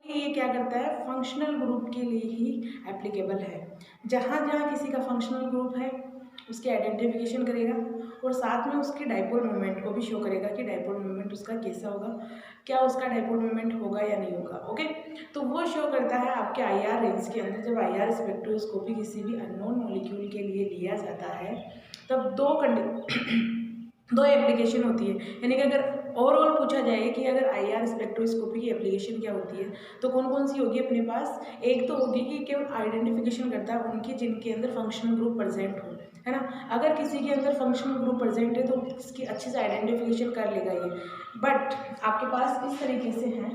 ये क्या करता है, फंक्शनल ग्रुप के लिए ही एप्लीकेबल है। जहाँ जहाँ किसी का फंक्शनल ग्रुप है उसकी आइडेंटिफिकेशन करेगा और साथ में उसके डाइपोल मोमेंट को भी शो करेगा कि डाइपोल मोमेंट उसका कैसा होगा, क्या उसका डाइपोल मोमेंट होगा या नहीं होगा। ओके, तो वो शो करता है आपके आईआर रेंज के अंदर। जब आईआर स्पेक्ट्रोस्कोपी किसी भी अननोन मॉलिक्यूल के लिए लिया जाता है तब दो एप्लीकेशन होती है। यानी कि अगर ओवरऑल पूछा जाए कि अगर आईआर स्पेक्ट्रोस्कोपी की एप्लीकेशन क्या होती है तो कौन कौन सी होगी अपने पास। एक तो होगी कि केवल आइडेंटिफिकेशन करता है उनकी जिनके अंदर फंक्शनल ग्रुप प्रेजेंट हो, है ना। अगर किसी के अंदर फंक्शनल ग्रुप प्रेजेंट है तो इसकी अच्छे से आइडेंटिफिकेशन कर लेगा ये। बट आपके पास इस तरीके से हैं,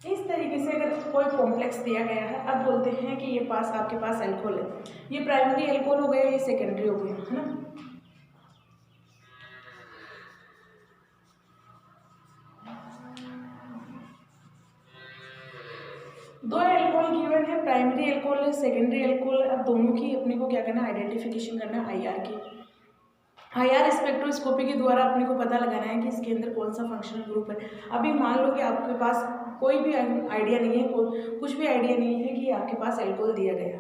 इस तरीके से अगर कोई कॉम्प्लेक्स दिया गया है, अब बोलते हैं कि ये पास आपके पास एल्कोहल है, ये प्राइमरी एल्कोहल हो गया, ये सेकेंडरी हो गया, है ना। दो एल्कोहल गिवन है, प्राइमरी एल्कोहल है, सेकेंडरी एल्कोहल है। अब दोनों की अपने को क्या करना है, आइडेंटिफिकेशन करना है आईआर की। आईआर स्पेक्ट्रोस्कोपी के द्वारा अपने को पता लगाना है कि इसके अंदर कौन सा फंक्शनल ग्रुप है। अभी मान लो कि आपके पास कोई भी आइडिया नहीं है, कुछ भी आइडिया नहीं है कि आपके पास एल्कोहल दिया गया।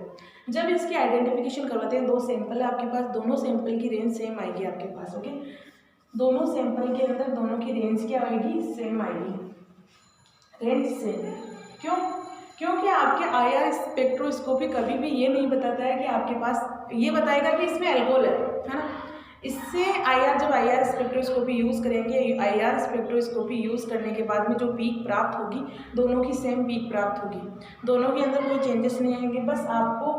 जब इसकी आइडेंटिफिकेशन करवाते हैं, दो सैंपल है आपके पास, दोनों सैंपल की रेंज सेम आएगी आपके पास। ओके, दोनों सैंपल के अंदर दोनों की रेंज क्या आएगी, सेम आएगी, रेंज सेम। क्यों? क्योंकि आपके आईआर स्पेक्ट्रोस्कोपी कभी भी ये नहीं बताता है कि आपके पास, ये बताएगा कि इसमें एल्कोहल है ना। इससे आईआर, जब आईआर स्पेक्ट्रोस्कोपी यूज़ करेंगे, आईआर स्पेक्ट्रोस्कोपी यूज़ करने के बाद में जो पीक प्राप्त होगी दोनों की सेम पीक प्राप्त होगी, दोनों के अंदर कोई चेंजेस नहीं आएंगे। बस आपको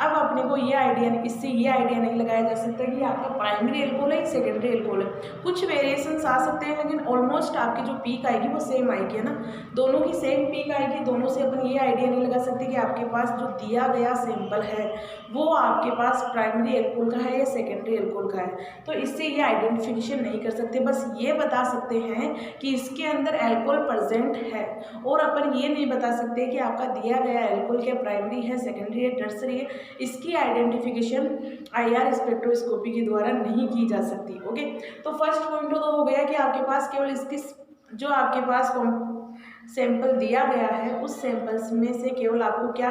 अब अपने को ये आइडिया, इससे ये आइडिया नहीं लगाया जा सकता कि आपका प्राइमरी एल्कोहल है, सेकेंडरी एल्कोहल है। कुछ वेरिएशंस आ सकते हैं लेकिन ऑलमोस्ट आपकी जो पीक आएगी वो सेम आएगी, है ना। दोनों की सेम पीक आएगी, दोनों से अपन ये आइडिया नहीं लगा सकते कि आपके पास जो दिया गया सैंपल है वो आपके पास प्राइमरी एल्कोहल का है या सेकेंडरी एल्कोहल का है। तो इससे ये आइडेंटिफिकेशन नहीं कर सकते, बस ये बता सकते हैं कि इसके अंदर एल्कोहल प्रेजेंट है। और अपन ये नहीं बता सकते कि आपका दिया गया एल्कोहल क्या प्राइमरी है, सेकेंडरी है, टर्सरी है। इसकी आइडेंटिफिकेशन आईआर स्पेक्ट्रोस्कोपी के द्वारा नहीं की जा सकती। ओके, तो फर्स्ट पॉइंट तो हो गया कि आपके पास केवल इसकी जो आपके पास सैंपल दिया गया है उस सैंपल्स में से केवल आपको क्या,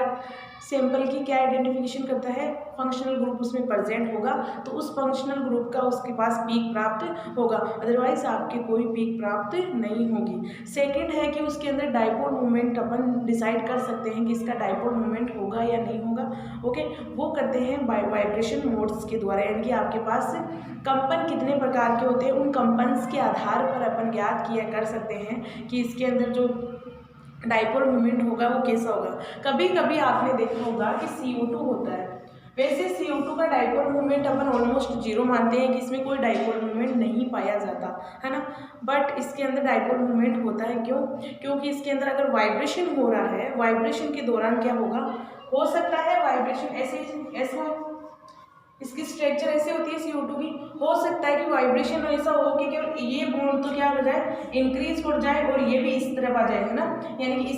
सैंपल की क्या आइडेंटिफिकेशन करता है, फंक्शनल ग्रुप उसमें प्रेजेंट होगा तो उस फंक्शनल ग्रुप का उसके पास पीक प्राप्त होगा, अदरवाइज आपके कोई पीक प्राप्त नहीं होगी। सेकंड है कि उसके अंदर डाइपोल मोमेंट अपन डिसाइड कर सकते हैं कि इसका डाइपोल मोमेंट होगा या नहीं होगा। ओके, वो करते हैं वाइब्रेशन मोड्स के द्वारा, यानी कि आपके पास कंपन कितने प्रकार के होते हैं उन कंपन्स के आधार पर अपन ज्ञात किया कर सकते हैं कि इसके अंदर जो डाइपोल मोमेंट होगा वो कैसा होगा। कभी कभी आपने देखा होगा कि CO2 होता है, वैसे CO2 का डाइपोल मोमेंट अपन ऑलमोस्ट जीरो मानते हैं कि इसमें कोई डाइपोल मोमेंट नहीं पाया जाता, है ना। बट इसके अंदर डाइपोल मोमेंट होता है, क्यों? क्योंकि इसके अंदर अगर वाइब्रेशन हो रहा है, वाइब्रेशन के दौरान क्या होगा, हो सकता है वाइब्रेशन ऐसा, इसकी स्ट्रक्चर ऐसे होती है CO2 की, हो सकता है कि वाइब्रेशन ऐसा हो कि केवल ये बॉन्ड तो क्या हो जाए, इंक्रीज हो जाए और ये भी इस तरफ आ जाए, है ना। यानी कि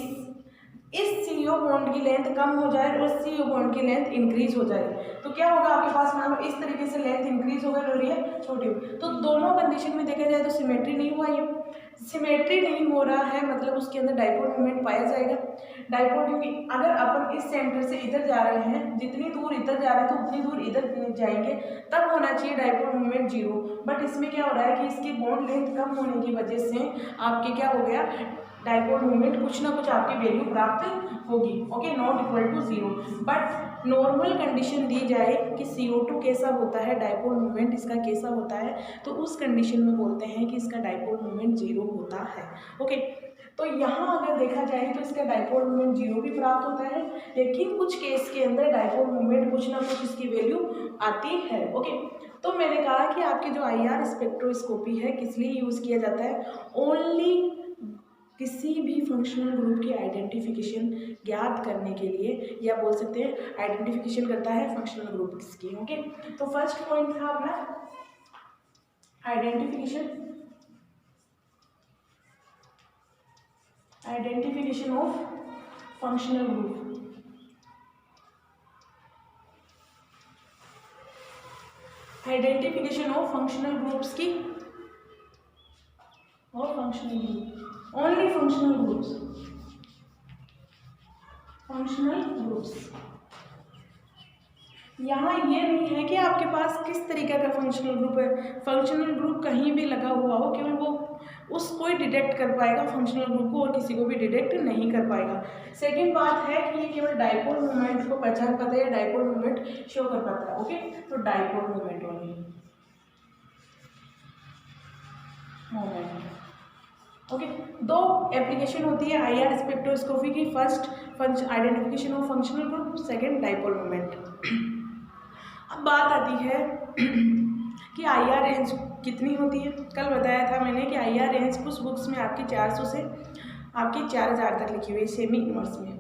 इस CO बॉन्ड की लेंथ कम हो जाए और CO बॉन्ड की लेंथ इंक्रीज हो जाए तो क्या होगा आपके पास, मान लो इस तरीके से लेंथ इंक्रीज हो गई और ये छोटी हो, तो दोनों कंडीशन में देखा जाए तो सिमेट्री नहीं हुआ। ये सिमेट्री नहीं हो रहा है मतलब उसके अंदर डाइपोल मोमेंट पाया जाएगा। डाइपोल, क्योंकि अगर अपन इस सेंटर से इधर जा रहे हैं, जितनी दूर इधर जा रहे हैं तो उतनी दूर इधर जाएंगे, तब होना चाहिए डाइपोल मोमेंट जीरो। बट इसमें क्या हो रहा है कि इसकी बॉन्ड लेंथ कम होने की वजह से आपके क्या हो गया, डाइपोल मोमेंट कुछ ना कुछ आपकी वैल्यू प्राप्त होगी। Okay, not equal to zero. But normal condition दी जाए कि CO2 कैसा होता है, डाइपोल मोमेंट इसका कैसा होता है, तो उस कंडीशन में बोलते हैं कि इसका डाइपोल मोमेंट जीरो होता है। ओके, तो यहाँ अगर देखा जाए तो इसका डाइपोल मोमेंट जीरो भी प्राप्त होता है, लेकिन कुछ केस के अंदर डाइपोल मोमेंट कुछ ना कुछ इसकी वैल्यू आती है। ओके, तो मैंने कहा कि आपकी जो आईआर स्पेक्ट्रोस्कोपी है किस लिए यूज़ किया जाता है, ओनली किसी भी फंक्शनल ग्रुप की आइडेंटिफिकेशन ज्ञात करने के लिए, या बोल सकते हैं आइडेंटिफिकेशन करता है फंक्शनल ग्रुप की। ओके, तो फर्स्ट पॉइंट था अपना identification of functional group. Identification of functional groups की और functional group, only functional groups, functional groups. यहाँ ये नहीं है कि आपके पास किस तरीके का फंक्शनल ग्रुप है, फंक्शनल ग्रुप कहीं भी लगा हुआ हो, केवल वो उसको ही डिटेक्ट कर पाएगा फंक्शनल ग्रुप को, और किसी को भी डिटेक्ट नहीं कर पाएगा। सेकंड बात है कि ये केवल डाइपोल मोमेंट को पहचान पाता है, डाइपोल मोमेंट शो कर पाता है। ओके, तो डाइपोल मोमेंट ओके। दो एप्लीकेशन होती है IR स्पेक्ट्रोस्कोपी की, first identification of functional group, second dipole moment. अब बात आती है कि IR रेंज कितनी होती है। कल बताया था मैंने कि IR रेंज कुछ बुक्स में आपकी 400 से आपकी 4000 तक लिखी हुई है, सेमी इनवर्स में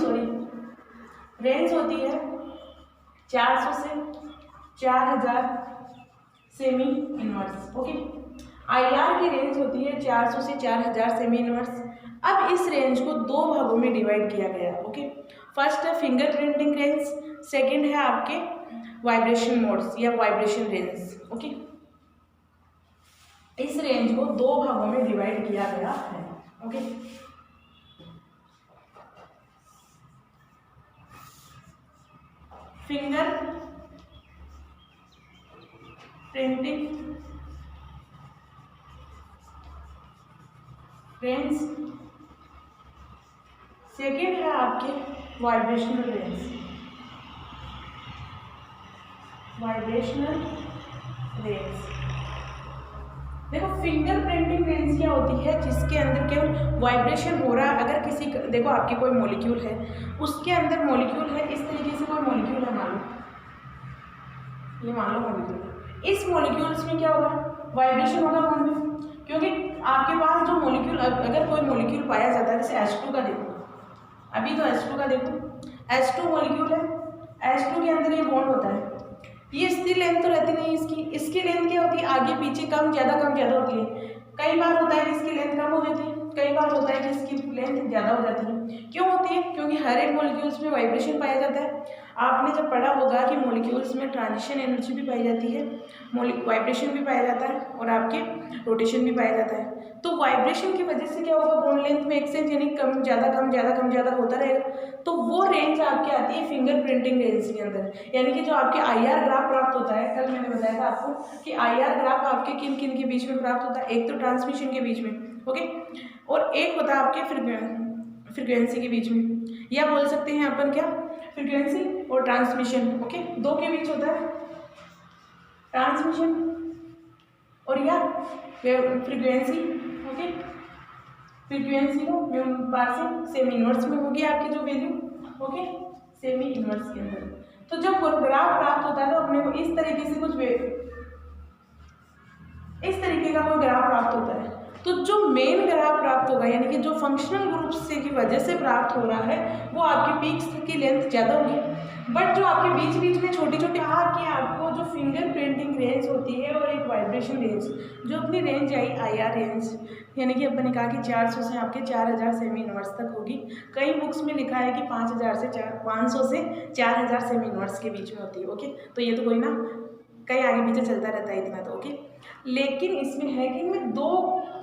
सॉरी, रेंज होती है 400 से 4000 सेमी इनवर्स। ओके, IR की रेंज होती है 400 से 4000 सेमी इनवर्स। अब इस रेंज को दो भागों में डिवाइड किया गया। ओके, फर्स्ट है फिंगर प्रिंटिंग रेंज, सेकंड है आपके वाइब्रेशन मोड्स या वाइब्रेशन रेंज। ओके, इस रेंज को दो भागों में डिवाइड किया गया है। Okay, finger printing range, second है आपके वाइब्रेशनल रेंज, वाइब्रेशनल रेंज। देखो फिंगर प्रिंटिंग रेंज क्या होती है, जिसके अंदर केवल वाइब्रेशन हो रहा है। अगर किसी देखो आपके कोई मॉलिक्यूल है, उसके अंदर मॉलिक्यूल है, इस तरीके से कोई मॉलिक्यूल है, मान लो ये मान लो मॉलिक्यूल है, इस मॉलिक्यूल्स में क्या होगा, वाइब्रेशन होगा बॉन्ड में, क्योंकि आपके पास जो मॉलिक्यूल, अगर कोई मॉलिक्यूल पाया जाता है, जैसे H2 का देखो, अभी तो H2 का देखो, H2 मॉलिक्यूल है, H2 के अंदर ये बॉन्ड होता है, ये इसकी लेंथ तो रहती नहीं इसकी, इसकी लेंथ क्या होती है, आगे पीछे कम ज़्यादा होती है। कई बार होता है कि इसकी लेंथ कम हो जाती है, कई बार होता है कि इसकी लेंथ ज़्यादा हो जाती है। क्यों होती है, क्योंकि हर एक मॉलिक्यूल्स में वाइब्रेशन पाया जाता है। आपने जब पढ़ा होगा कि मॉलिक्यूल्स में ट्रांजिशन एनर्जी भी पाई जाती है, वाइब्रेशन भी पाया जाता है और आपके रोटेशन भी पाया जाता है। तो वाइब्रेशन की वजह से क्या होगा, बॉन्ड लेंथ में एक्सचेंज यानी कम ज़्यादा होता रहेगा। तो वो रेंज आपकी आती है फिंगर प्रिंटिंग रेंज के अंदर, यानी कि जो आपके IR ग्राफ प्राप्त होता है, कल मैंने बताया था आपको कि IR ग्राफ आपके किन किन के बीच में प्राप्त होता है, एक तो ट्रांसमिशन के बीच में, ओके, और एक होता है आपके फ्रिक्वेंसी के बीच में, या बोल सकते हैं अपन क्या, फ्रिक्वेंसी और ट्रांसमिशन। ओके, दो के बीच होता है ट्रांसमिशन और या फ्रिक्वेंसी। ओके, फ्रिक्वेंसी को पासिंग सेमी इनवर्स में होगी आपकी जो वैल्यू, ओके, सेमी इनवर्स के अंदर। तो जब ग्राफ प्राप्त होता है तो अपने को इस तरीके से इस तरीके का कोई ग्राफ प्राप्त होता है। तो जो मेन ग्राफ प्राप्त होगा, यानी कि जो फंक्शनल ग्रुप से की वजह से प्राप्त हो रहा है, वो आपकी पीक्स की लेंथ ज़्यादा होगी, बट जो आपके बीच बीच में छोटी छोटी कि आपको जो फिंगर प्रिंटिंग रेंज होती है और एक वाइब्रेशन रेंज, जो अपनी रेंज आई IR रेंज, यानी कि अपन ने कहा कि 400 से आपके 4000 सेमी इनवर्स तक होगी। कई बुक्स में लिखा है कि 500 से 4000 सेमी इनवर्स के बीच में होती है। ओके, तो ये तो कोई ना, कहीं आगे पीछे चलता रहता है इतना तो। ओके, लेकिन इसमें है कि इनमें दो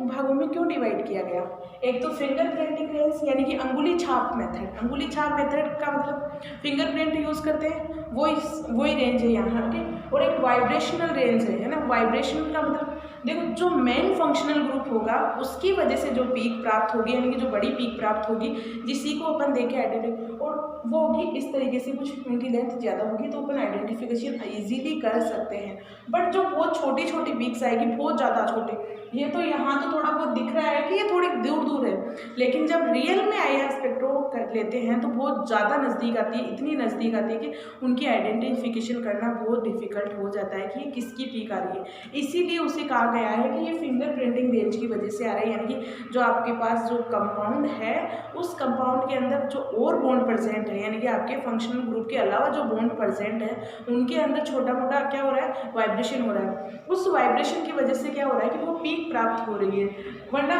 भागों में क्यों डिवाइड किया गया। एक तो फिंगर प्रिंटिंग रेंज यानी कि अंगुली छाप मेथड, अंगुली छाप मेथड का मतलब फिंगर प्रिंट यूज़ करते हैं, वही रेंज है यहाँ। ओके, और एक वाइब्रेशनल रेंज है ना, वाइब्रेशनल का मतलब देखो जो मेन फंक्शनल ग्रुप होगा उसकी वजह से जो पीक प्राप्त होगी, यानी कि जो बड़ी पीक प्राप्त होगी, जिसी को अपन देखे आइडेंटिफाई, और वो होगी इस तरीके से, कुछ उनकी लेंथ ज़्यादा होगी तो अपन आइडेंटिफिकेशन ईजीली कर सकते हैं। बट जो बहुत छोटी छोटी पीक्स आएगी, बहुत ज़्यादा छोटी, ये तो यहाँ तो थोड़ा बहुत दिख रहा है कि ये थोड़ी दूर दूर है, लेकिन जब रियल में IR स्पेक्ट्रो कर लेते हैं तो बहुत ज़्यादा नज़दीक आती है, इतनी नज़दीक आती है कि उनकी आइडेंटिफिकेशन करना बहुत डिफिकल्ट हो जाता है कि ये किसकी पीक आ रही है। इसीलिए उसे कहा गया है कि ये फिंगर प्रिंटिंग रेंज की वजह से आ रहा है, यानी कि जो आपके पास जो कंपाउंड है, उस कंपाउंड के अंदर जो और बॉन्ड प्रेजेंट है, यानी कि आपके फंक्शनल ग्रुप के अलावा जो बॉन्ड प्रेजेंट है, उनके अंदर छोटा मोटा क्या हो रहा है, वाइब्रेशन हो रहा है। उस वाइब्रेशन की वजह से क्या हो रहा है कि वो पीक प्राप्त हो रही है। वरना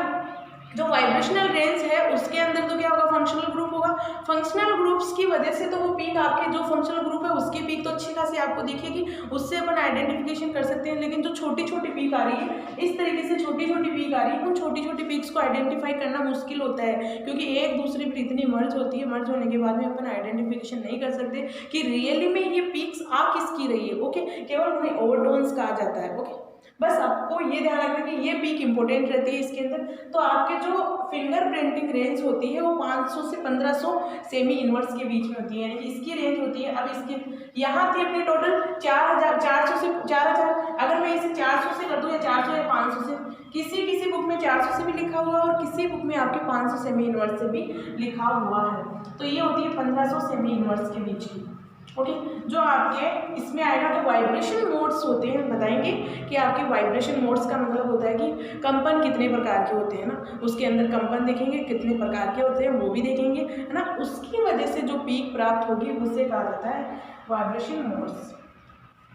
जो वाइब्रेशनल रेंज है उसके अंदर तो क्या होगा, फंक्शनल ग्रुप होगा। फंक्शनल ग्रुप्स की वजह से तो वो पीक आपके जो फंक्शनल ग्रुप है उसकी पीक तो अच्छी खासी आपको दिखेगी, उससे अपन आइडेंटिफिकेशन कर सकते हैं। लेकिन जो छोटी छोटी पीक आ रही है, इस तरीके से छोटी छोटी पीक आ रही है, उन छोटी छोटी पीक्स को आइडेंटिफाई करना मुश्किल होता है, क्योंकि एक दूसरे पर इतनी मर्ज होती है, मर्ज होने के बाद में अपन आइडेंटिफिकेशन नहीं कर सकते कि रियली में ये पीक्स आ किसकी रही है। ओके, केवल उन्हें ओवरटोन्स कहा जाता है। ओके, बस आपको ये ध्यान रखना कि ये पीक इंपॉर्टेंट रहती है इसके अंदर। तो आपके जो फिंगर प्रिंटिंग रेंज होती है वो 500 से 1500 सेमी इनवर्स के बीच में होती है, यानी कि इसकी रेंज होती है। अब इसके यहाँ थी अपनी टोटल 4,400 से 4,000, अगर मैं इसे 400 से कर दूँ या 400 या 500 से, किसी किसी बुक में 400 से भी लिखा हुआ है और किसी बुक में आपके 500 सेमी इनवर्स से भी लिखा हुआ है। तो ये होती है 1500 सेमी इनवर्स के बीच की। ओके, जो आपके इसमें आएगा तो वाइब्रेशन मोड्स होते हैं, बताएंगे कि आपके वाइब्रेशन मोड्स का मतलब होता है कि कंपन कितने प्रकार के होते हैं ना, उसके अंदर कंपन देखेंगे कितने प्रकार के होते हैं वो भी देखेंगे, है ना। उसकी वजह से जो पीक प्राप्त होगी उसे कहा जाता है vibration modes.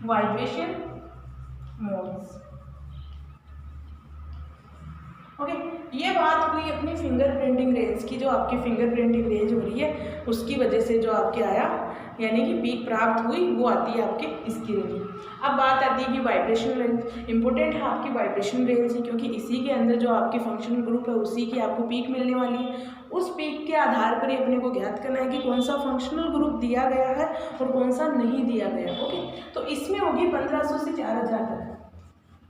Vibration modes. Okay, ये बात हुई अपनी फिंगर प्रिंटिंग रेंज की। जो आपकी फिंगर प्रिंटिंग रेंज हो रही है उसकी वजह से जो आपके आया, यानी कि पीक प्राप्त हुई, वो आती है आपके इसकी रेंज। अब बात आती है कि वाइब्रेशन रेंज इंपॉर्टेंट है आपकी वाइब्रेशन रेंज ही, क्योंकि इसी के अंदर जो आपके फंक्शनल ग्रुप है उसी की आपको पीक मिलने वाली है। उस पीक के आधार पर ही अपने को ज्ञात करना है कि कौन सा फंक्शनल ग्रुप दिया गया है और कौन सा नहीं दिया गया। ओके, तो इसमें होगी 1500 से 4000 तक,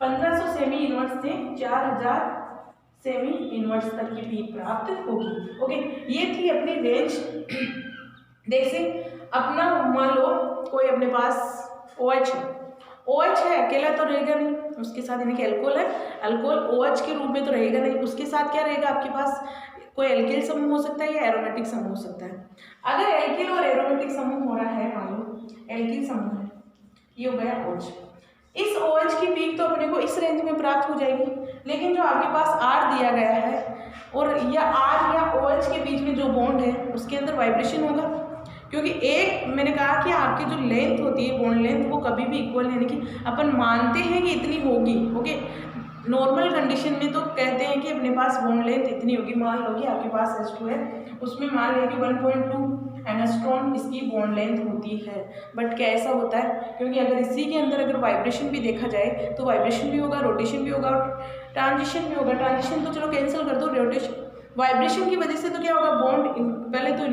1500 सेमी इनवर्स से 4000 सेमी इनवर्स तक की पीक प्राप्त होगी। ओके, ये थी अपनी रेंज। जैसे अपना मान लो कोई अपने पास OH है, OH है, अकेला तो रहेगा नहीं, उसके साथ यानी कि अल्कोहल है, अल्कोहल OH के रूप में तो रहेगा नहीं, उसके साथ क्या रहेगा आपके पास, कोई एल्किल समूह हो सकता है या एरोमेटिक समूह हो सकता है। अगर एल्किल और एरोमेटिक समूह हो रहा है, मान लो एल्किल समूह है, ये हो गया OH। इस OH की पीक तो अपने को इस रेंज में प्राप्त हो जाएगी, लेकिन जो आपके पास R दिया गया है और या R या OH के बीच में जो बॉन्ड है उसके अंदर वाइब्रेशन होगा, क्योंकि एक मैंने कहा कि आपकी जो लेंथ होती है बॉन्ड लेंथ वो कभी भी इक्वल, यानी कि अपन मानते हैं कि इतनी होगी। ओके, नॉर्मल कंडीशन में तो कहते हैं कि अपने पास बॉन्ड लेंथ इतनी होगी। मान लो कि आपके पास H2 है, उसमें मान लिया कि 1.2 एंगस्ट्रॉम इसकी बॉन्ड लेंथ होती है। बट क्या ऐसा होता है, क्योंकि अगर इसी के अंदर अगर वाइब्रेशन भी देखा जाए तो वाइब्रेशन भी होगा, रोटेशन भी होगा और ट्रांजिशन भी होगा। ट्रांजिशन तो चलो कैंसिल कर दो, रोटेशन वाइब्रेशन की वजह से तो क्या होगा, बॉन्ड पहले तो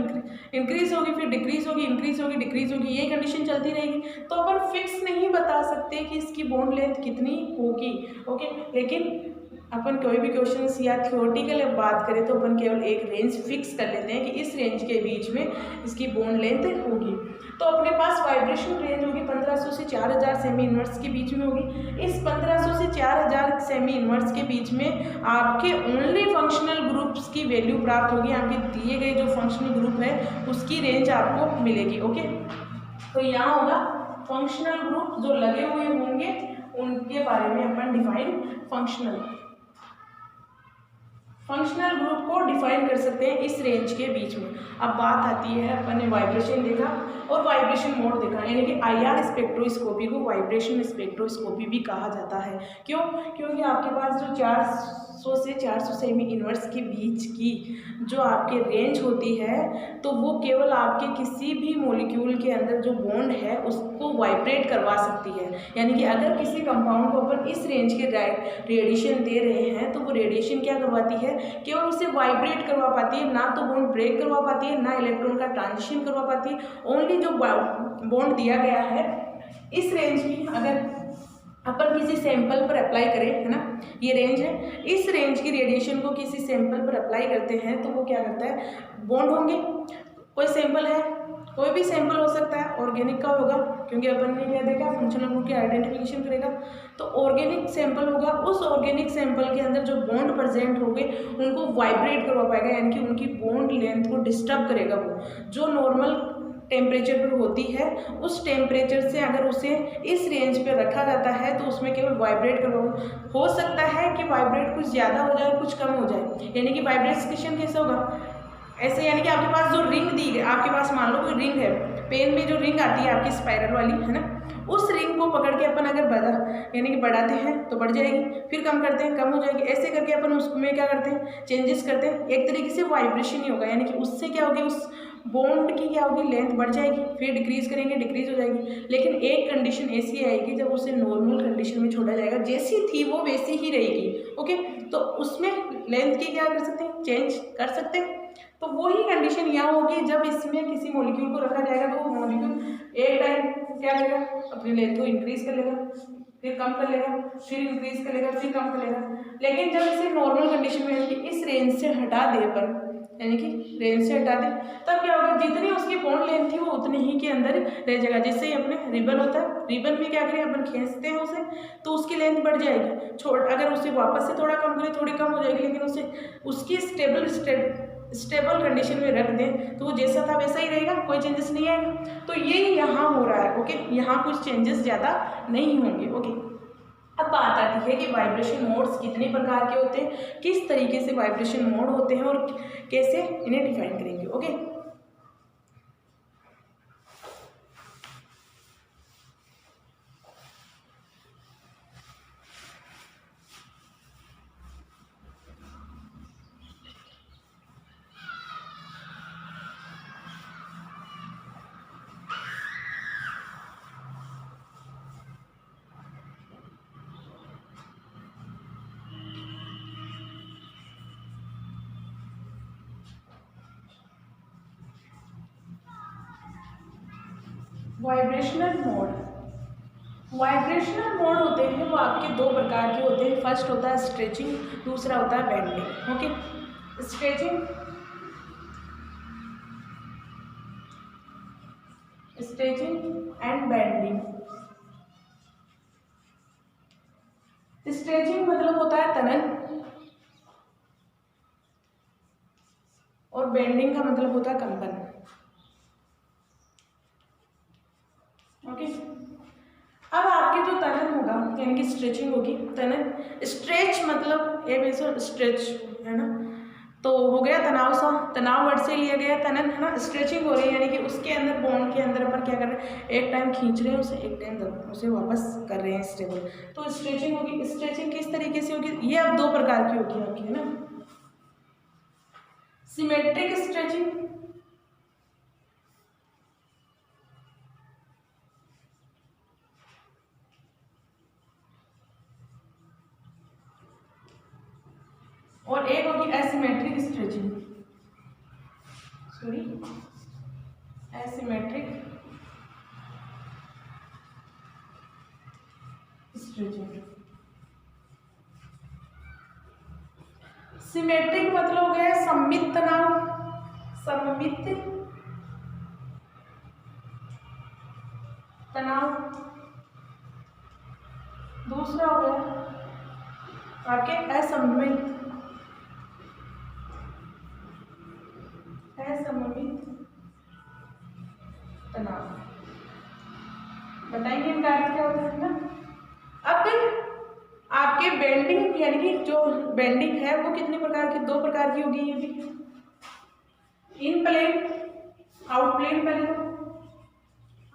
इंक्रीज होगी, फिर डिक्रीज होगी, इंक्रीज होगी, डिक्रीज होगी, ये कंडीशन चलती रहेगी। तो अपन फिक्स नहीं बता सकते कि इसकी बॉन्ड लेंथ कितनी होगी। ओके, लेकिन अपन कोई भी क्वेश्चन या थ्योरेटिकल बात करें तो अपन केवल एक रेंज फिक्स कर लेते हैं कि इस रेंज के बीच में इसकी बॉन्ड लेंथ होगी। तो अपने पास वाइब्रेशन रेंज होगी 1500 से 4000 सेमी इनवर्स के बीच में होगी। इस 1500 से 4000 सेमी इनवर्स के बीच में आपके ओनली फंक्शनल ग्रुप्स की वैल्यू प्राप्त होगी, आपके दिए गए जो फंक्शनल ग्रुप है उसकी रेंज आपको मिलेगी। ओके, तो यहाँ होगा फंक्शनल ग्रुप जो लगे हुए होंगे उनके बारे में अपन डिफाइन फंक्शनल ग्रुप को डिफाइन कर सकते हैं इस रेंज के बीच में। अब बात आती है, अपन ने वाइब्रेशन देखा और वाइब्रेशन मोड देखा, यानी कि IR स्पेक्ट्रोस्कोपी को वाइब्रेशन स्पेक्ट्रोस्कोपी भी कहा जाता है। क्यों? क्योंकि आपके पास जो 400 से 400 सेमी इनवर्स के बीच की जो आपके रेंज होती है तो वो केवल आपके किसी भी मॉलिक्यूल के अंदर जो बॉन्ड है उसको वाइब्रेट करवा सकती है। यानी कि अगर किसी कंपाउंड को अपन इस रेंज के रेडिएशन दे रहे हैं तो वो रेडिएशन क्या करवाती है, केवल उसे वाइब्रेट करवा पाती है, ना तो बॉन्ड ब्रेक करवा पाती है, ना इलेक्ट्रॉन का ट्रांजिशन करवा पाती है। ओनली जो बॉन्ड दिया गया है इस रेंज की अगर अपन किसी सैंपल पर अप्लाई करें, है ना, ये रेंज है, इस रेंज की रेडिएशन को किसी सैंपल पर अप्लाई करते हैं तो वो क्या करता है, बॉन्ड होंगे। कोई सैंपल है, कोई भी सैंपल हो सकता है, ऑर्गेनिक का होगा क्योंकि अपन ने क्या देखा, फंक्शनल ग्रुप की आइडेंटिफिकेशन करेगा तो ऑर्गेनिक सैंपल होगा। उस ऑर्गेनिक सैंपल के अंदर जो बॉन्ड प्रेजेंट होंगे उनको वाइब्रेट करवा पाएगा, यानी कि उनकी बॉन्ड लेंथ को डिस्टर्ब करेगा। वो जो नॉर्मल टेम्परेचर पर होती है उस टेम्परेचर से अगर उसे इस रेंज पे रखा जाता है तो उसमें केवल वाइब्रेट करवा, हो सकता है कि वाइब्रेट कुछ ज़्यादा हो जाए कुछ कम हो जाए। यानी कि वाइब्रेशन कैसे होगा, ऐसे यानी कि आपके पास जो रिंग दी है, आपके पास मान लो कोई रिंग है, पेन में जो रिंग आती है आपकी स्पाइरल वाली, है ना, उस रिंग को पकड़ के अपन अगर यानी कि बढ़ाते हैं तो बढ़ जाएगी, फिर कम करते हैं कम हो जाएगी, ऐसे करके अपन उसमें क्या करते हैं, चेंजेस करते हैं। एक तरीके से वाइब्रेशन ही होगा, यानी कि उससे क्या होगी, उस बॉन्ड की क्या होगी, लेंथ बढ़ जाएगी, फिर डिक्रीज करेंगे डिक्रीज हो जाएगी। लेकिन एक कंडीशन ऐसी आएगी जब उसे नॉर्मल कंडीशन में छोड़ा जाएगा, जैसी थी वो वैसी ही रहेगी। ओके, तो उसमें लेंथ की क्या कर सकते हैं, चेंज कर सकते हैं। तो वही कंडीशन यहाँ होगी जब इसमें किसी मॉलिक्यूल को रखा जाएगा, तो वो मॉलिक्यूल एक टाइम क्या करेगा, अपनी लेंथ को इंक्रीज कर लेगा, फिर कम कर लेगा, फिर इंक्रीज कर लेगा, फिर कम कर लेगा। लेकिन जब इसे नॉर्मल कंडीशन में यानी कि इस रेंज से हटा दे अपन, यानी कि रेंज से हटा दे, तब क्या होगा, जितनी उसकी बॉन्ड लेंथ थी वो उतनी ही के अंदर रह जाएगा। जैसे अपने रिबन होता है, रिबन में क्या करें अपन, खींचते हैं उसे तो उसकी लेंथ बढ़ जाएगी, अगर उसे वापस से थोड़ा कम करें थोड़ी कम हो जाएगी, लेकिन उसे उसकी स्टेबल कंडीशन में रख दें तो वो जैसा था वैसा ही रहेगा, कोई चेंजेस नहीं आएगा। तो ये यहाँ हो रहा है। ओके, यहाँ कुछ चेंजेस ज़्यादा नहीं होंगे। ओके, अब बात आती है कि वाइब्रेशन मोड्स कितने प्रकार के होते हैं, किस तरीके से वाइब्रेशन मोड होते हैं और कैसे इन्हें डिफाइन करेंगे। ओके, वाइब्रेशनल मोड होते हैं वो आपके दो प्रकार के होते हैं। फर्स्ट होता है स्ट्रेचिंग, दूसरा होता है bending. Okay, stretching and bending. Stretching मतलब होता है तनन और बेंडिंग का मतलब होता है कंपन। ओके, अब आपकी जो तनन होगा यानी कि स्ट्रेचिंग होगी, तनन स्ट्रेच मतलब ये वैसे स्ट्रेच है ना, तो हो गया तनाव सा, तनाव वर्ड से लिया गया तनन, है ना। स्ट्रेचिंग हो रही है यानी कि उसके अंदर बॉन्ड के अंदर अपन क्या कर रहे हैं, एक टाइम खींच रहे हैं उसे, एक टाइम उसे वापस कर रहे हैं स्टेबल, तो स्ट्रेचिंग होगी। स्ट्रेचिंग किस तरीके से होगी, ये अब दो प्रकार की होगी आपकी, है ना, सिमेट्रिक स्ट्रेचिंग और एक होगी asymmetric stretching, sorry asymmetric stretching. Symmetric मतलब हो गया सममित तनाव, सममित तनाव। दूसरा हो गया आपके असममित तनाव। बताएंगे इनका अर्थ क्या होता है ना। अब फिर आपके बेंडिंग यानी कि जो बेंडिंग है वो कितने प्रकार की, दो प्रकार की होगी। ये भी इन प्लेन, आउट प्लेन, पहले तो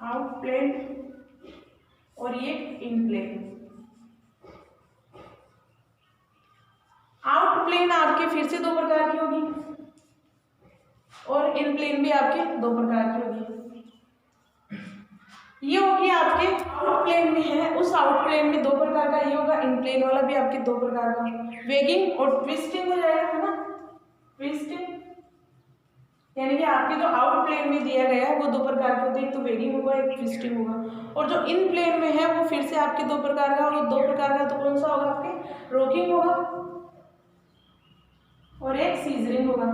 आउट प्लेन और ये इन प्लेन। आउट प्लेन आपके फिर से दो प्रकार की होगी और इन प्लेन भी आपके दो प्रकार की होगी। ये होगी आपके आउट प्लेन में है, उस आउट प्लेन में दो प्रकार का ये होगा, इन प्लेन वाला भी आपके दो प्रकार का, वेगिंग और ट्विस्टिंग हो जाएगा, है ना, ट्विस्टिंग। यानी कि आपके जो आउट प्लेन में दिया गया है वो दो प्रकार के होते हैं, एक तो वेगिंग होगा एक ट्विस्टिंग होगा। और जो इन प्लेन में है वो फिर से आपके दो प्रकार का, और दो प्रकार का तो कौन सा होगा आपके, रॉकिंग होगा और एक सीजरिंग होगा।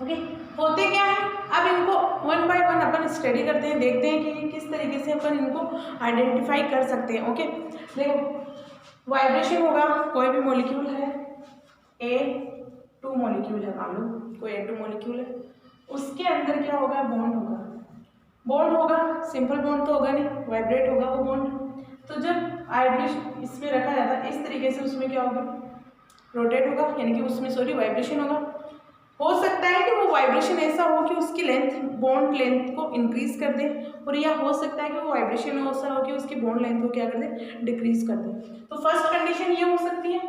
ओके, होते क्या है, अब इनको one by one upon study करते हैं, देखते हैं कि किस तरीके से अपन इनको आइडेंटिफाई कर सकते हैं। ओके, देखो वाइब्रेशन होगा, कोई भी मॉलिक्यूल है, A2 मॉलिक्यूल है, मान लो कोई A2 मॉलिक्यूल है, उसके अंदर क्या होगा, बॉन्ड होगा। बॉन्ड होगा, सिंपल बॉन्ड तो होगा नहीं, वाइब्रेट होगा वो बॉन्ड। तो जब वाइब्रेशन इसमें रखा जाता है इस तरीके से, उसमें क्या होगा, रोटेट होगा, यानी कि उसमें सॉरी वाइब्रेशन होगा। हो सकता है कि वो वाइब्रेशन ऐसा हो कि उसकी लेंथ, बॉन्ड लेंथ को इंक्रीज कर दे, और या हो सकता है कि वो वाइब्रेशन ऐसा हो कि उसकी बॉन्ड लेंथ को क्या कर दे, डिक्रीज कर दे। तो फर्स्ट कंडीशन ये हो सकती है।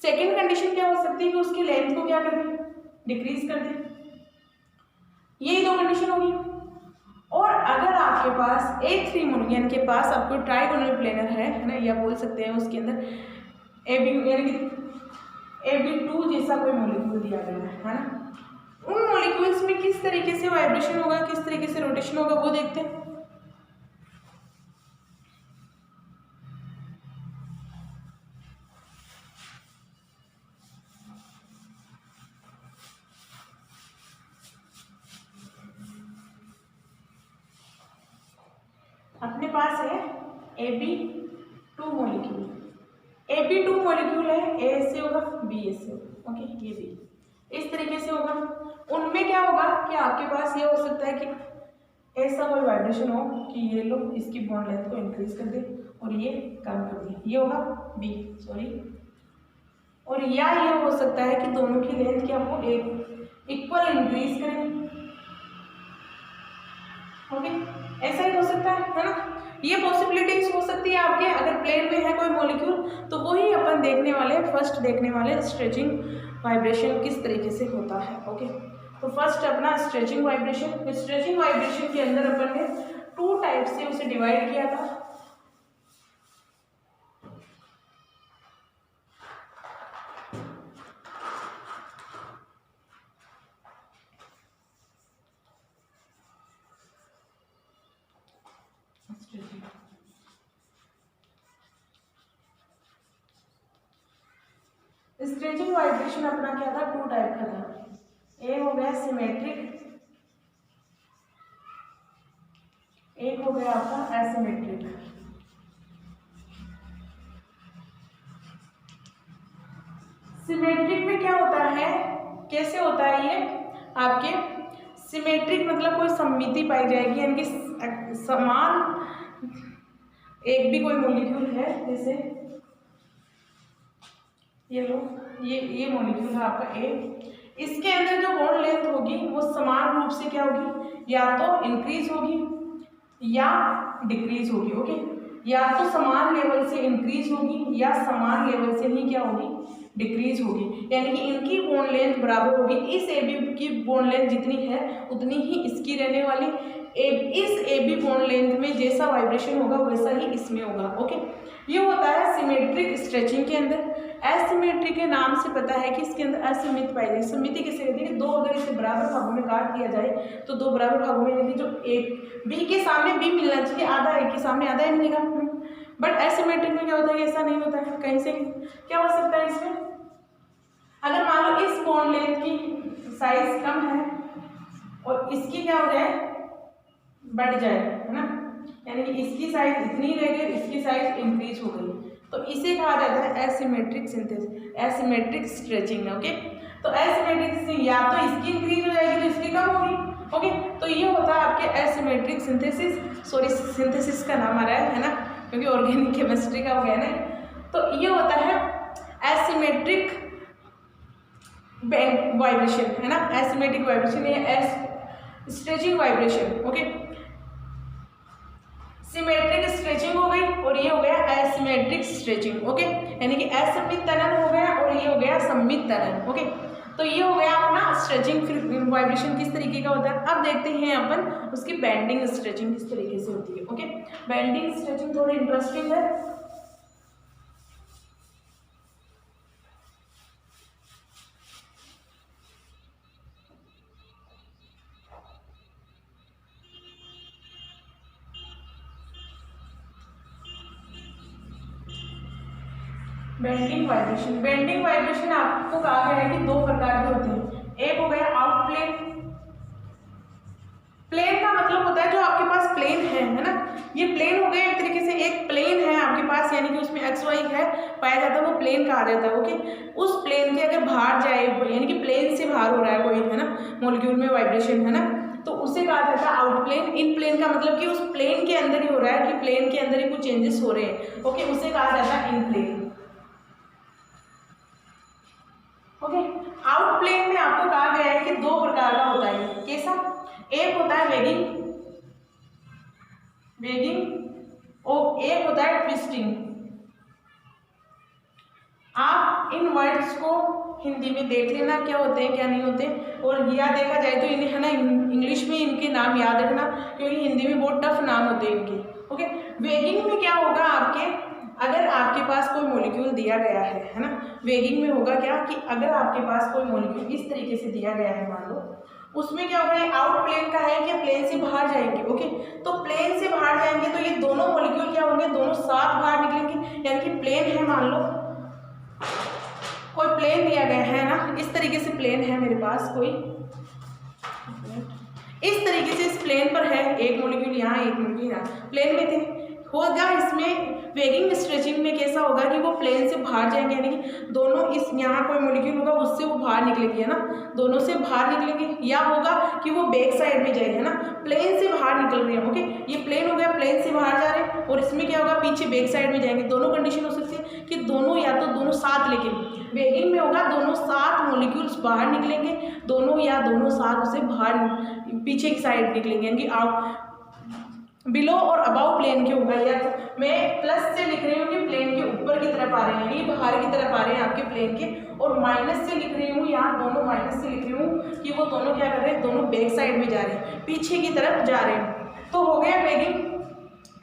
सेकेंड कंडीशन क्या हो सकती है कि उसकी लेंथ को क्या कर दे, डिक्रीज कर दे। यही दो कंडीशन होगी। और अगर आपके पास एक थ्री यानी के पास आपको ट्राइगोनल प्लेनर है ना, या बोल सकते हैं उसके अंदर AB यानी कि AB2 जैसा कोई मॉलिक्यूल दिया गया है ना, उन मॉलिक्यूल्स में किस तरीके से वाइब्रेशन होगा, किस तरीके से रोटेशन होगा, वो देखते हैं। अपने पास है AB2 मॉलिक्यूल, AB2 मॉलिक्यूल है, A से होगा B से होगा, ओके, ये भी इस तरीके से होगा। उनमें क्या होगा कि आपके पास ये हो सकता है कि ऐसा कोई वाइब्रेशन हो कि ये लोग इसकी बॉन्ड लेंथ को इंक्रीज कर दे और ये कम कर दे, ये होगा B, सॉरी। और या ये हो सकता है कि दोनों की लेंथ क्या हो, एक इक्वल इंक्रीज करें, ओके, ऐसा ही हो सकता है ना। ये पॉसिबिलिटीज हो सकती है आपके, अगर प्लेन में है कोई मॉलिक्यूल तो वही अपन देखने वाले, फर्स्ट देखने वाले स्ट्रेचिंग वाइब्रेशन किस तरीके से होता है, ओके। तो फर्स्ट अपना स्ट्रेचिंग वाइब्रेशन, स्ट्रेचिंग वाइब्रेशन के अंदर अपन ने 2 टाइप से उसे डिवाइड किया था। स्ट्रेचिंग वाइब्रेशन अपना क्या था, 2 टाइप का था। एक हो गया सिमेट्रिक, एक हो गया आपका एसिमेट्रिक। सिमेट्रिक में क्या होता है, कैसे होता है ये आपके, सिमेट्रिक मतलब कोई सममिति पाई जाएगी, यानी कि समान, एक भी कोई मॉलिक्यूल है, जैसे ये लो, ये मॉलिक्यूल है आपका A, इसके अंदर जो बॉन्ड लेंथ होगी वो समान रूप से क्या होगी, या तो इंक्रीज होगी या डिक्रीज होगी, ओके। या तो समान लेवल से इंक्रीज होगी या समान लेवल से ही क्या होगी, डिक्रीज होगी, यानी कि इनकी बॉन्ड लेंथ बराबर होगी। इस AB की बॉन्ड लेंथ जितनी है उतनी ही इसकी रहने वाली, इस AB बॉन्ड लेंथ में जैसा वाइब्रेशन होगा वैसा ही इसमें होगा, ओके। ये होता है सिमेट्रिक स्ट्रेचिंग के अंदर। एसिमेट्रिक के नाम से पता है कि इसके अंदर असमित पाई जाएगी। समिति किसे कहते हैं कि दो अगर इसे बराबर भागों में काट दिया जाए तो दो बराबर भागों में, यानी जो एक B के सामने B मिलना चाहिए, आधा A के सामने आधा A मिलेगा। बट एसिमेट्रिक में क्या होता है कि ऐसा नहीं होता है। कहीं से क्या हो सकता है इसमें, अगर मान लो इस बॉन्ड लेंथ की साइज कम है और इसकी क्या हो जाए, बढ़ जाए, है ना, यानी कि इसकी साइज इतनी रह गई, इसकी साइज इंक्रीज हो गई, तो इसे कहा जाता है asymmetric synthesis, asymmetric stretching, okay. तो एसिमेट्रिक से या तो इसकी इंक्रीज हो जाएगी तो इसकी कम होगी, ओके। तो ये होता है आपके एसिमेट्रिक सिंथेसिस, सॉरी सिंथेसिस का नाम आ रहा है ना, क्योंकि ऑर्गेनिक केमिस्ट्री का हो गया ना। तो ये होता है एसिमेट्रिक वाइब्रेशन, है ना, एसिमेट्रिक वाइब्रेशन या stretching vibration, okay. Symmetric stretching हो गई और ये हो गया एसिमेट्रिक स्ट्रेचिंग, ओके, यानी कि असमित तनन हो गया और ये हो गया सम्मित तनन, ओके। तो ये हो गया अपना स्ट्रेचिंग वाइब्रेशन किस तरीके का होता है। अब देखते हैं अपन उसकी बेंडिंग स्ट्रेचिंग किस तरीके से होती है, ओके। बेंडिंग स्ट्रेचिंग थोड़ी इंटरेस्टिंग है। बेंडिंग वाइब्रेशन, बेंडिंग वाइब्रेशन आपको कहा गया है कि दो प्रकार के होते हैं। एक हो गया आउट प्लेन, प्लेन का मतलब होता है जो आपके पास प्लेन है ना, ये प्लेन हो गया एक तरीके से, एक प्लेन है आपके पास, यानी कि उसमें एक्स वाई है पाया जाता है, वो प्लेन कहा जाता है, ओके। उस प्लेन के अगर बाहर जाए, यानी कि प्लेन से बाहर हो रहा है कोई, है ना, मॉलिक्यूल में वाइब्रेशन, है ना, तो उसे कहा जाता है आउट प्लेन। इन प्लेन का मतलब कि उस प्लेन के अंदर ही हो रहा है, कि प्लेन के अंदर ही कुछ चेंजेस हो रहे हैं, ओके, उसे कहा जाता है इन प्लेन। ओके। आउट प्लेन में आपको कहा गया है कि दो प्रकार का होता है। कैसा? एक होता है वेगिंग और एक होता है ट्विस्टिंग। आप इन वर्ड्स को हिंदी में देख लेना क्या होते हैं क्या नहीं होते, और या देखा जाए तो इन्हें है ना इंग्लिश में इनके नाम याद रखना, क्योंकि हिंदी में बहुत टफ नाम होते हैं इनके। ओके। वेगिंग में क्या होगा आपके, अगर आपके पास कोई मॉलिक्यूल दिया गया है ना, वेगिंग में होगा क्या कि अगर आपके पास कोई मॉलिक्यूल इस तरीके से दिया गया है, मान लो उसमें क्या होगा, ये आउट प्लेन का है कि प्लेन से बाहर जाएंगे। ओके। तो प्लेन से बाहर जाएंगे तो ये दोनों मॉलिक्यूल क्या होंगे, दोनों साथ बाहर निकलेंगे। यानी कि प्लेन है, मान लो कोई प्लेन दिया गया है ना, इस तरीके से प्लेन है मेरे पास कोई, इस तरीके से इस प्लेन पर है, एक मॉलिक्यूल यहाँ एक मॉलिक्यूल यहाँ, प्लेन में थे होगा। इसमें वेगिंग स्ट्रेचिंग में कैसा होगा कि वो प्लेन से बाहर जाएंगे, यानी कि दोनों इस यहाँ कोई मॉलिक्यूल होगा उससे वो बाहर निकलेंगे, है ना, दोनों से बाहर निकलेंगे। या होगा कि वो बैक साइड में जाएंगे, है ना, प्लेन से बाहर निकल रहे हैं। ओके। ये प्लेन हो गया, प्लेन से बाहर जा रहे हैं, और इसमें क्या होगा, पीछे बैक साइड में जाएंगे। दोनों कंडीशन हो सकती है कि दोनों या तो दोनों साथ, लेकिन वेगिंग में होगा दोनों साथ मॉलिक्यूल्स बाहर निकलेंगे, दोनों या दोनों साथ उसे बाहर पीछे की साइड निकलेंगे, यानी कि आउट बिलो और अबाउ प्लेन के ऊपर। या मैं प्लस से लिख रही हूँ कि प्लेन के ऊपर की तरफ आ रहे हैं, ये बाहर की तरफ आ रहे हैं आपके प्लेन के, और माइनस से लिख रही हूँ, यहाँ दोनों माइनस से लिख रही हूँ कि वो दोनों क्या कर रहे हैं, दोनों बैक साइड में जा रहे हैं, पीछे की तरफ जा रहे हैं। तो हो गया वेगिंग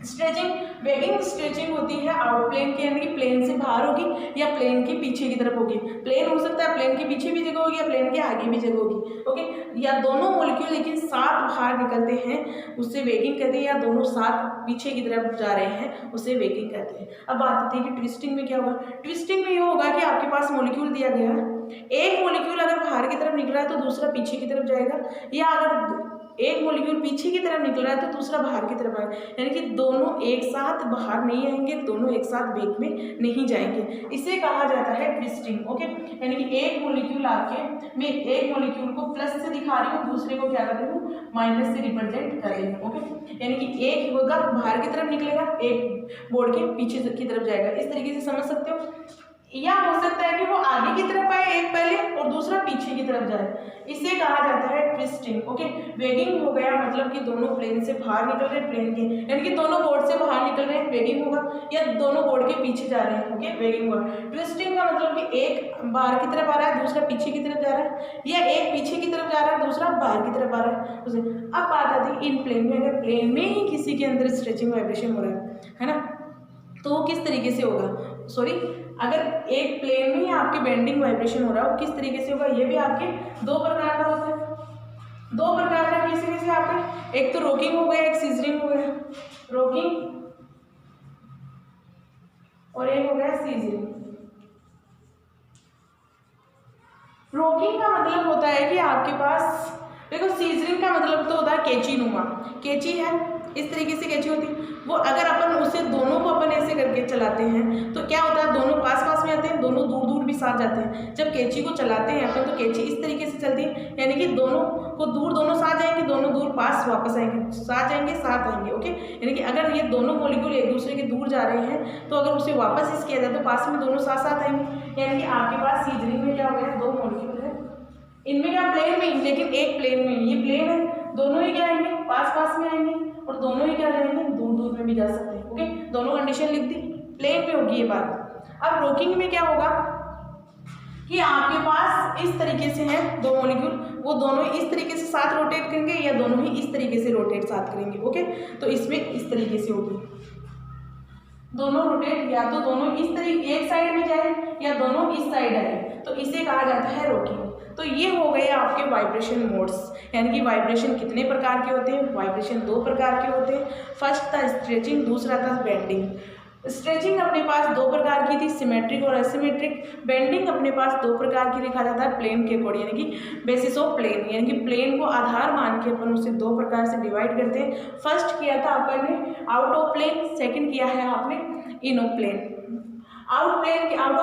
स्ट्रेचिंग। वेगिंग स्ट्रेचिंग होती है आउट प्लेन के, यानी कि प्लेन से बाहर होगी या प्लेन के पीछे की तरफ होगी। प्लेन हो सकता है प्लेन के पीछे भी जगह होगी या प्लेन के आगे भी जगह होगी। ओके। या दोनों मॉलिक्यूल लेकिन साथ बाहर निकलते हैं, उससे वेगिंग कहते हैं, या दोनों साथ पीछे की तरफ जा रहे हैं, उसे वेगिंग कहते हैं। अब बात आती है कि ट्विस्टिंग में क्या होगा। ट्विस्टिंग में ये होगा कि आपके पास मॉलिक्यूल दिया गया है, एक मॉलिक्यूल अगर बाहर की तरफ निकल रहा है तो दूसरा पीछे की तरफ जाएगा, या अगर एक मॉलिक्यूल पीछे की तरफ निकल रहा है तो दूसरा बाहर की तरफ आएगा, यानी कि दोनों एक साथ बाहर नहीं आएंगे, दोनों एक साथ बैक में नहीं जाएंगे। इसे कहा जाता है ट्विस्टिंग। ओके। यानी कि एक मॉलिक्यूल आपके, मैं एक मॉलिक्यूल को प्लस से दिखा रही हूँ, दूसरे को क्या कर रही हूँ, माइनस से रिप्रेजेंट कर रही हूँ। ओके। यानी कि एक होगा बाहर की तरफ निकलेगा, एक बोर्ड के पीछे की तरफ जाएगा। इस तरीके से समझ सकते हो। या हो सकता है कि वो आगे की तरफ आए एक पहले और दूसरा पीछे की तरफ जाए, इसे कहा जाता है ट्विस्टिंग। ओके। वेगिंग हो गया मतलब कि दोनों प्लेन से बाहर निकल रहे हैं, प्लेन के यानी कि दोनों बोर्ड से बाहर निकल रहे हैं, वेगिंग होगा, या दोनों बोर्ड के पीछे जा रहे हैं। ओके। वेगिंग होगा। ट्विस्टिंग का मतलब कि एक बाहर की तरफ आ रहा है, दूसरा पीछे की तरफ जा रहा है, या एक पीछे की तरफ जा रहा है, दूसरा बाहर की तरफ आ रहा है उसे। अब बात आती है इन प्लेन में, अगर प्लेन में ही किसी के अंदर स्ट्रेचिंग वाइब्रेशन हो रहा है ना, तो वो किस तरीके से होगा, सॉरी, अगर एक प्लेन में ही आपके बेंडिंग वाइब्रेशन हो रहा है वो किस तरीके से होगा, ये भी आपके दो प्रकार का होता है। दो प्रकार का कैसे कैसे आपके, एक तो रॉकिंग हो गया, एक सीजरिंग हो गया, रॉकिंग और एक हो गया सीजरिंग। रॉकिंग का मतलब होता है कि आपके पास, देखो सीजरिंग का मतलब तो होता है कैंची नुमा, कैंची है इस तरीके से कैंची होती है, वो अगर अपन उसे दोनों को अपन ऐसे करके चलाते हैं तो क्या होता है, दोनों पास पास में आते हैं, दोनों दूर दूर भी साथ जाते हैं। जब कैंची को चलाते हैं अपन तो कैंची इस तरीके से चलती है, यानी कि दोनों को दूर दोनों साथ जाएंगे, दोनों दूर पास वापस आएंगे, साथ जाएंगे साथ आएंगे। ओके। यानी कि अगर ये दोनों मॉलिक्यूल एक दूसरे के दूर जा रहे हैं तो अगर उसे वापस इस किया जाए तो पास में दोनों साथ साथ आएंगे। यानी कि आपके पास सीजरिंग में क्या हो गया, दो मॉलिक्यूल है, इनमें क्या प्लेन में, लेकिन एक प्लेन में, ये प्लेन है, दोनों ही क्या आएंगे, पास पास में आएंगे, और दोनों ही क्या जाएंगे, दूर दूर में भी जा सकते हैं। ओके। दोनों कंडीशन लिख दी, प्लेन में होगी ये बात। अब रॉकिंग में क्या होगा कि आपके पास इस तरीके से है दो मॉलिक्यूल, वो दोनों इस तरीके से साथ रोटेट करेंगे या दोनों ही इस तरीके से रोटेट साथ करेंगे। ओके। तो इसमें इस तरीके से होगी, दोनों रोटेट, या तो दोनों इस तरीके एक साइड में जाए या दोनों इस साइड आए, तो इसे कहा जाता है रॉकिंग। तो ये हो गए आपके वाइब्रेशन मोड्स, यानी कि वाइब्रेशन कितने प्रकार के होते हैं, वाइब्रेशन दो प्रकार के होते हैं। फर्स्ट था स्ट्रेचिंग, दूसरा था बेंडिंग। स्ट्रेचिंग अपने पास दो प्रकार की थी, सिमेट्रिक और एसिमेट्रिक। बेंडिंग अपने पास दो प्रकार की लिखा जाता है, प्लेन के अकॉर्डिंग, यानी कि बेसिस ऑफ प्लेन, यानी कि प्लेन को आधार मान के अपन उसे दो प्रकार से डिवाइड करते हैं। फर्स्ट किया था अपन ने आउट ऑफ प्लेन, सेकंड किया है आपने in of plane. Out of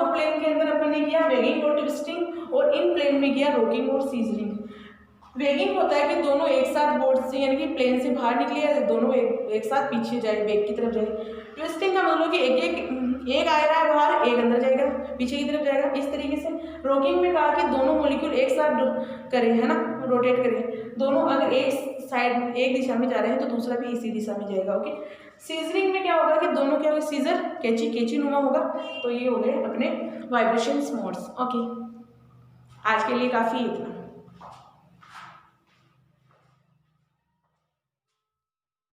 plane के अंदर अपन ने किया वेगिंग और ट्विस्टिंग, और इन प्लेन में किया रॉकिंग और सीजरिंग। वेगिंग होता है कि दोनों एक साथ बोर्ड से यानी कि प्लेन से बाहर निकले या दोनों एक साथ पीछे जाए, बैक की तरफ जाए। ट्विस्टिंग का मतलब कि एक आ रहा है बाहर, एक अंदर जाएगा, पीछे की तरफ जाएगा, इस तरीके से। रॉकिंग में कहा कि दोनों मॉलिक्यूल एक साथ करें, है ना, रोटेट करें, दोनों अगर एक साइड एक दिशा में जा रहे हैं तो दूसरा भी इसी दिशा में जाएगा। ओके। सीजरिंग में क्या होगा कि दोनों क्या होगा, सीजर कैची नुमा होगा। तो ये हो गए अपने वाइब्रेशंस मोड्स। ओके, आज के लिए काफ़ी इतना।